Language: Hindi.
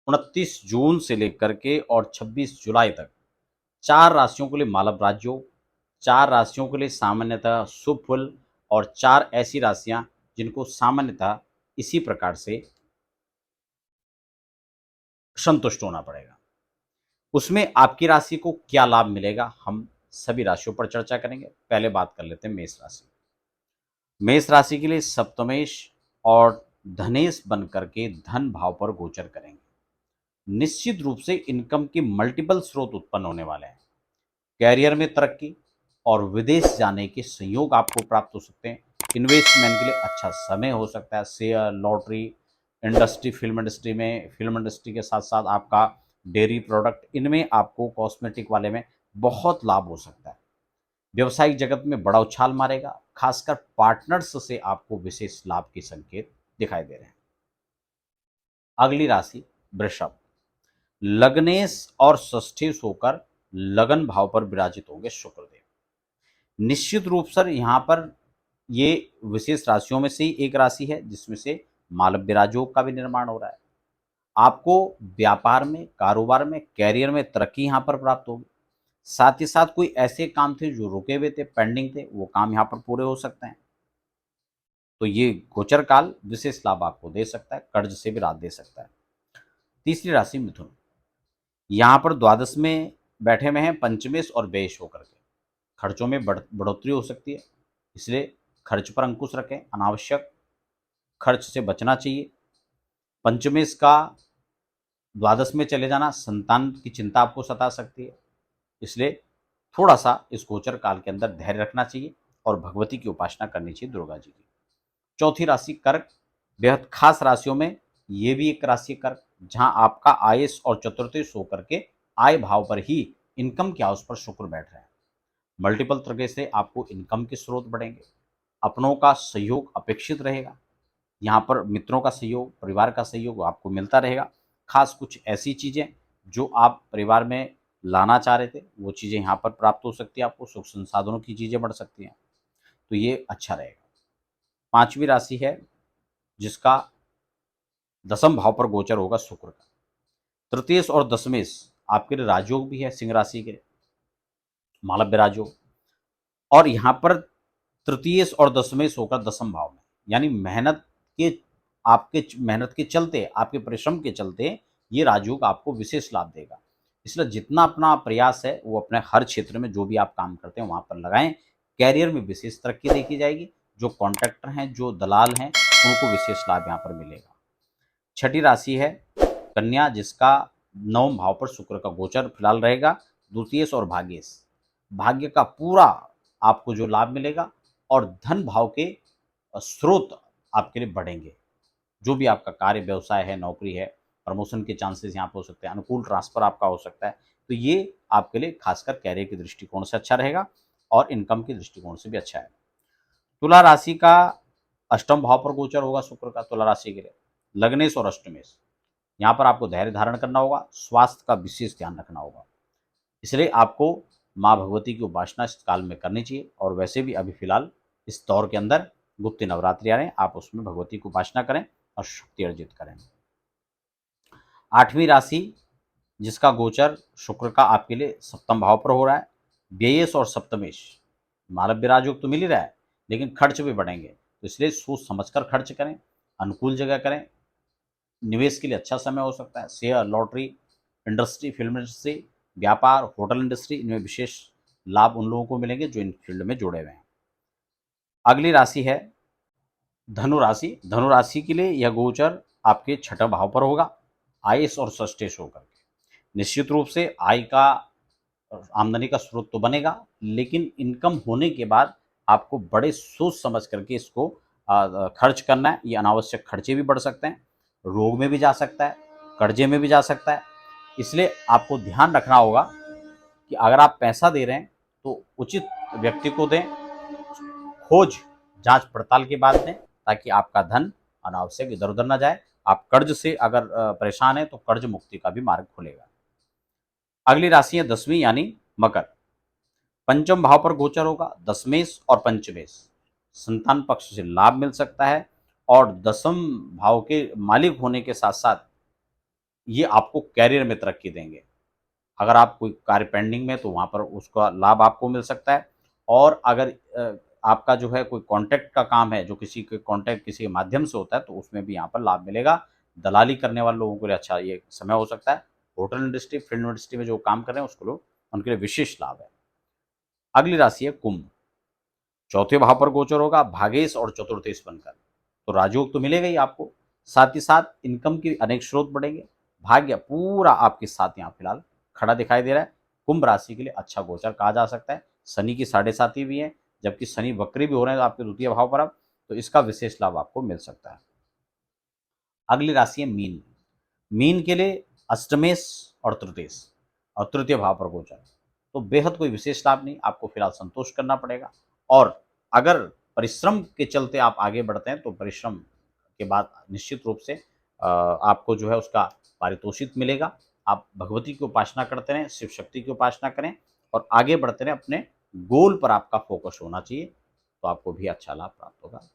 29 जून से लेकर के और 26 जुलाई तक 4 राशियों के लिए मालव राजयोग, 4 राशियों के लिए सामान्यतः शुभ फल और 4 ऐसी राशियां जिनको सामान्यतः इसी प्रकार से संतुष्ट होना पड़ेगा। उसमें आपकी राशि को क्या लाभ मिलेगा, हम सभी राशियों पर चर्चा करेंगे। पहले बात कर लेते हैं मेष राशि। मेष राशि के लिए सप्तमेश और धनेश बन करके धन भाव पर गोचर करेंगे। निश्चित रूप से इनकम के मल्टीपल स्रोत उत्पन्न होने वाले हैं। कैरियर में तरक्की और विदेश जाने के संयोग आपको प्राप्त हो सकते हैं। इन्वेस्टमेंट के लिए अच्छा समय हो सकता है। Share, lottery, industry, film industry के साथ साथ आपका डेयरी प्रोडक्ट, इनमें आपको कॉस्मेटिक वाले में बहुत लाभ हो सकता है। व्यवसायिक जगत में बड़ा उछाल मारेगा। खासकर पार्टनर्स से आपको विशेष लाभ के संकेत दिखाई दे रहे हैं। अगली राशि वृषभ। लग्नेश और षष्ठेश होकर लगन भाव पर विराजित होंगे शुक्रदेव। निश्चित रूप से यहाँ पर ये विशेष राशियों में से ही एक राशि है जिसमें से मालव्य राजयोग का भी निर्माण हो रहा है। आपको व्यापार में, कारोबार में, कैरियर में तरक्की यहाँ पर प्राप्त होगी। साथ ही साथ कोई ऐसे काम थे जो रुके हुए थे, पेंडिंग थे, वो काम यहाँ पर पूरे हो सकते हैं। तो ये गोचर काल विशेष लाभ आपको दे सकता है, कर्ज से भी राहत दे सकता है। तीसरी राशि मिथुन। यहाँ पर द्वादश में बैठे हुए हैं पंचमेश और व्ययेश होकर के। खर्चों में बढ़ोतरी हो सकती है, इसलिए खर्च पर अंकुश रखें। अनावश्यक खर्च से बचना चाहिए। पंचमेश का द्वादश में चले जाना संतान की चिंता आपको सता सकती है, इसलिए थोड़ा सा इस गोचर काल के अंदर धैर्य रखना चाहिए और भगवती की उपासना करनी चाहिए, दुर्गा जी की। चौथी राशि कर्क। बेहद खास राशियों में ये भी एक राशि है कर्क, जहां आपका आयस और चतुर्थेश होकर के आय भाव पर ही इनकम के हाउस पर शुक्र बैठ रहे हैं। मल्टीपल तरीके से आपको इनकम के स्रोत बढ़ेंगे। अपनों का सहयोग अपेक्षित रहेगा। यहाँ पर मित्रों का सहयोग, परिवार का सहयोग आपको मिलता रहेगा। खास कुछ ऐसी चीज़ें जो आप परिवार में लाना चाह रहे थे, वो चीज़ें यहाँ पर प्राप्त हो सकती है। आपको सुख संसाधनों की चीज़ें बढ़ सकती हैं, तो ये अच्छा रहेगा। पांचवी राशि है जिसका दसम भाव पर गोचर होगा शुक्र का। तृतीयेश और दशमेश आपके लिए राजयोग भी है, सिंह राशि के मालव्य राजयोग। और यहाँ पर तृतीयेश और दशमेश होकर दसम भाव में, यानी के आपके मेहनत के चलते, आपके परिश्रम के चलते ये राजयोग आपको विशेष लाभ देगा। इसलिए जितना अपना प्रयास है वो अपने हर क्षेत्र में जो भी आप काम करते हैं वहाँ पर लगाएं। कैरियर में विशेष तरक्की देखी जाएगी। जो कॉन्ट्रैक्टर हैं, जो दलाल हैं, उनको विशेष लाभ यहाँ पर मिलेगा। छठी राशि है कन्या, जिसका नवम भाव पर शुक्र का गोचर फिलहाल रहेगा। द्वितीयेश और भाग्येश, भाग्य का पूरा आपको जो लाभ मिलेगा और धन भाव के स्रोत आपके लिए बढ़ेंगे। जो भी आपका कार्य, व्यवसाय है, नौकरी है, प्रमोशन के चांसेस यहाँ पर हो सकते हैं, अनुकूल ट्रांसफर आपका हो सकता है। तो ये आपके लिए खासकर कैरियर के दृष्टिकोण से अच्छा रहेगा और इनकम के दृष्टिकोण से भी अच्छा है। तुला राशि का अष्टम भाव पर गोचर होगा शुक्र का। तुला राशि के लिए लग्नेश और अष्टमेश, यहाँ पर आपको धैर्य धारण करना होगा। स्वास्थ्य का विशेष ध्यान रखना होगा, इसलिए आपको माँ भगवती की उपासना इस काल में करनी चाहिए। और वैसे भी अभी फिलहाल इस दौर के अंदर गुप्त नवरात्रि आ रहे हैं, आप उसमें भगवती की उपासना करें और शक्ति अर्जित करें। आठवीं राशि जिसका गोचर शुक्र का आपके लिए सप्तम भाव पर हो रहा है, व्ययेश और सप्तमेश। मालव्य राजयोग तो मिल ही रहा है, लेकिन खर्च भी बढ़ेंगे, तो इसलिए सोच समझकर खर्च करें, अनुकूल जगह करें। निवेश के लिए अच्छा समय हो सकता है। Share, lottery, industry, film industry, व्यापार, होटल इंडस्ट्री, इनमें विशेष लाभ उन लोगों को मिलेंगे जो इन फील्ड में जुड़े हुए हैं। अगली राशि है धनु राशि। धनु राशि के लिए यह गोचर आपके छठे भाव पर होगा, आयस और षष्ठेश होकर के। निश्चित रूप से आय का, आमदनी का स्रोत तो बनेगा, लेकिन इनकम होने के बाद आपको बड़े सोच समझ करके इसको खर्च करना है। ये अनावश्यक खर्चे भी बढ़ सकते हैं, रोग में भी जा सकता है, कर्जे में भी जा सकता है। इसलिए आपको ध्यान रखना होगा कि अगर आप पैसा दे रहे हैं तो उचित व्यक्ति को दें, खोज जांच पड़ताल के बाद दें, ताकि आपका धन अनावश्यक इधर उधर ना जाए। आप कर्ज से अगर परेशान हैं तो कर्ज मुक्ति का भी मार्ग खुलेगा। अगली राशि है दसवीं यानी मकर। पंचम भाव पर गोचर होगा दशमेश और पंचमेश। संतान पक्ष से लाभ मिल सकता है और दसम भाव के मालिक होने के साथ साथ ये आपको कैरियर में तरक्की देंगे। अगर आप कोई कार्य पेंडिंग में है तो वहाँ पर उसका लाभ आपको मिल सकता है। और अगर आपका जो है कोई कॉन्टैक्ट का काम है, जो किसी के कॉन्टैक्ट किसी के माध्यम से होता है, तो उसमें भी यहाँ पर लाभ मिलेगा। दलाली करने वाले लोगों के लिए अच्छा ये समय हो सकता है। होटल इंडस्ट्री, फ़िल्म इंडस्ट्री में जो काम कर रहे हैं उसको लोग उनके लिए विशेष लाभ है। अगली राशि है कुंभ। चौथे भाव पर गोचर होगा भागेश और चतुर्थेश बनकर, तो राजयोग तो मिलेगा ही आपको, साथ ही साथ इनकम के अनेक स्रोत बढ़ेंगे। भाग्य पूरा आपके साथ यहाँ फिलहाल खड़ा दिखाई दे रहा है। कुंभ राशि के लिए अच्छा गोचर कहा जा सकता है। शनि की साढ़े साथी भी है, जबकि शनि वक्री भी हो रहे हैं आपके द्वितीय भाव पर अब, तो इसका विशेष लाभ आपको मिल सकता है। अगली राशि है मीन। मीन के लिए अष्टमेश और तृतीयेश और तृतीय भाव पर गोचर, तो बेहद कोई विशेष लाभ नहीं, आपको फिलहाल संतोष करना पड़ेगा। और अगर परिश्रम के चलते आप आगे बढ़ते हैं तो परिश्रम के बाद निश्चित रूप से आपको जो है उसका पारितोषिक मिलेगा। आप भगवती की उपासना करते रहें, शिव शक्ति की उपासना करें और आगे बढ़ते रहें। अपने गोल पर आपका फोकस होना चाहिए, तो आपको भी अच्छा लाभ प्राप्त होगा।